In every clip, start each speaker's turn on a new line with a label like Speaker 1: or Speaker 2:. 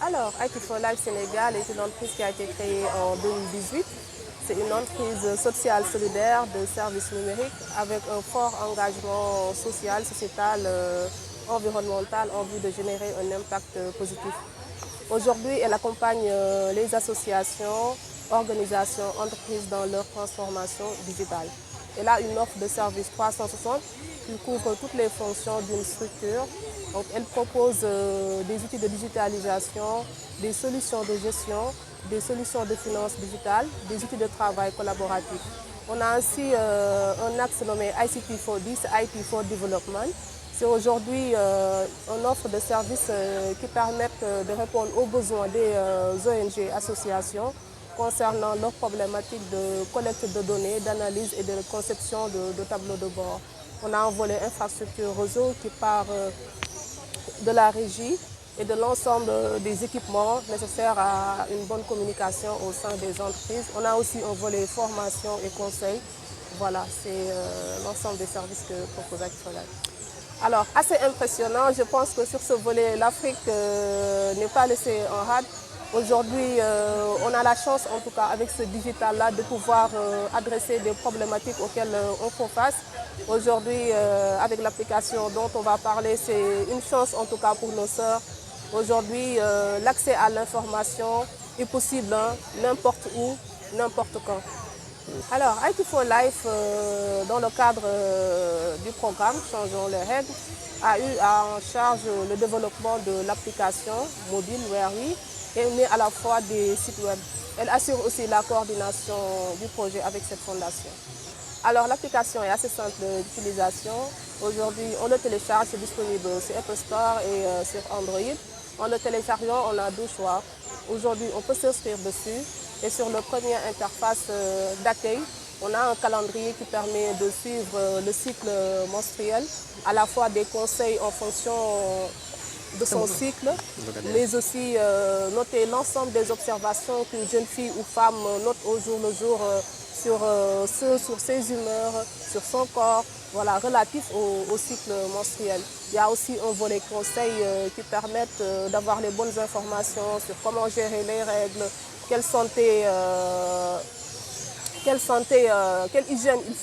Speaker 1: Alors, IT for Life Sénégal est une entreprise qui a été créée en 2018. C'est une entreprise sociale solidaire de services numériques avec un fort engagement social, sociétal, environnemental en vue de générer un impact positif. Aujourd'hui, elle accompagne les associations, organisations, entreprises dans leur transformation digitale. Elle a une offre de service 360 qui couvre toutes les fonctions d'une structure. Donc, elle propose des outils de digitalisation, des solutions de gestion, des solutions de finances digitales, des outils de travail collaboratif. On a ainsi un axe nommé ICT for This, IT for Development. C'est aujourd'hui une offre de services qui permettent de répondre aux besoins des ONG, associations, concernant leurs problématiques de collecte de données, d'analyse et de conception de tableaux de bord. On a un volet infrastructure réseau qui part de la régie et de l'ensemble des équipements nécessaires à une bonne communication au sein des entreprises. On a aussi un volet formation et conseil. Voilà, c'est l'ensemble des services que propose Actifolab. Alors, assez impressionnant, je pense que sur ce volet, l'Afrique n'est pas laissée en rade. Aujourd'hui, on a la chance, en tout cas avec ce digital-là, de pouvoir adresser des problématiques auxquelles on fait face. Aujourd'hui, avec l'application dont on va parler, c'est une chance en tout cas pour nos sœurs. Aujourd'hui, l'accès à l'information est possible n'importe où, n'importe quand. Alors, IT for Life, dans le cadre du programme Changeons les règles, a eu en charge le développement de l'application mobile Weary et met à la fois des sites web. Elle assure aussi la coordination du projet avec cette fondation. Alors, l'application est assez simple d'utilisation. Aujourd'hui, on le télécharge, c'est disponible sur Apple Store et sur Android. En le téléchargeant, on a deux choix. Aujourd'hui, on peut s'inscrire dessus. Et sur la première interface d'accueil, on a un calendrier qui permet de suivre le cycle menstruel, à la fois des conseils en fonction de son cycle, mais aussi noter l'ensemble des observations qu'une jeune fille ou femme note au jour le jour sur ses humeurs, sur son corps, voilà, relatif au cycle menstruel. Il y a aussi un volet conseil qui permettent d'avoir les bonnes informations sur comment gérer les règles, quelle hygiène il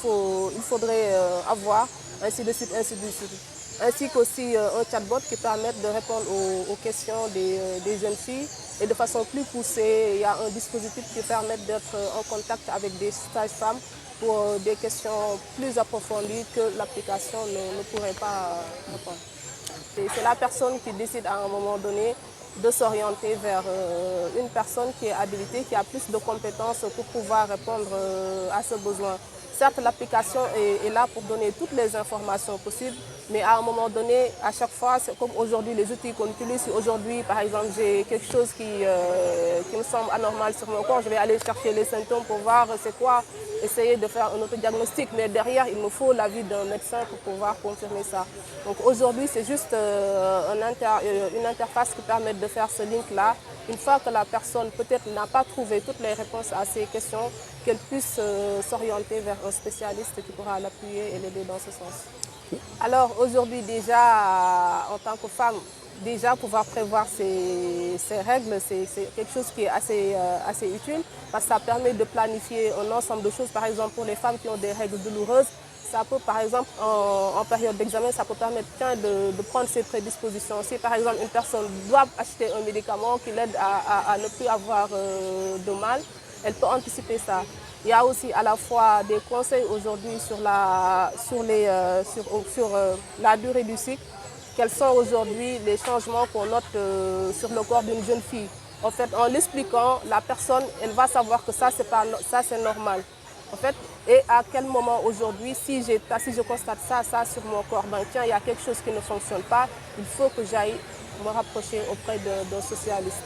Speaker 1: faudrait avoir, ainsi de suite, ainsi de suite. Ainsi qu'aussi un chatbot qui permet de répondre aux questions des jeunes filles et de façon plus poussée. Il y a un dispositif qui permet d'être en contact avec des sages-femmes pour des questions plus approfondies que l'application ne pourrait pas répondre. C'est la personne qui décide à un moment donné de s'orienter vers une personne qui est habilitée, qui a plus de compétences pour pouvoir répondre à ce besoin. Certes, l'application est là pour donner toutes les informations possibles, mais à un moment donné, à chaque fois, c'est comme aujourd'hui, les outils qu'on utilise. Si aujourd'hui, par exemple, j'ai quelque chose qui me semble anormal sur mon corps, je vais aller chercher les symptômes pour voir c'est quoi, essayer de faire un autodiagnostic. Mais derrière, il me faut l'avis d'un médecin pour pouvoir confirmer ça. Donc aujourd'hui, c'est juste une interface qui permet de faire ce link-là. Une fois que la personne peut-être n'a pas trouvé toutes les réponses à ces questions, qu'elle puisse s'orienter vers un spécialiste qui pourra l'appuyer et l'aider dans ce sens. Alors aujourd'hui déjà, en tant que femme, déjà pouvoir prévoir ces règles, c'est quelque chose qui est assez utile parce que ça permet de planifier un ensemble de choses. Par exemple, pour les femmes qui ont des règles douloureuses, ça peut, par exemple, en période d'examen, ça peut permettre de prendre ses prédispositions. Si, par exemple, une personne doit acheter un médicament qui l'aide à ne plus avoir de mal, elle peut anticiper ça. Il y a aussi à la fois des conseils aujourd'hui sur la durée du cycle. Quels sont aujourd'hui les changements qu'on note sur le corps d'une jeune fille. En fait, en l'expliquant, la personne, elle va savoir que ça, c'est normal. En fait, et à quel moment aujourd'hui, si je constate ça sur mon corps, ben tiens, il y a quelque chose qui ne fonctionne pas, il faut que j'aille me rapprocher auprès d'un socialiste.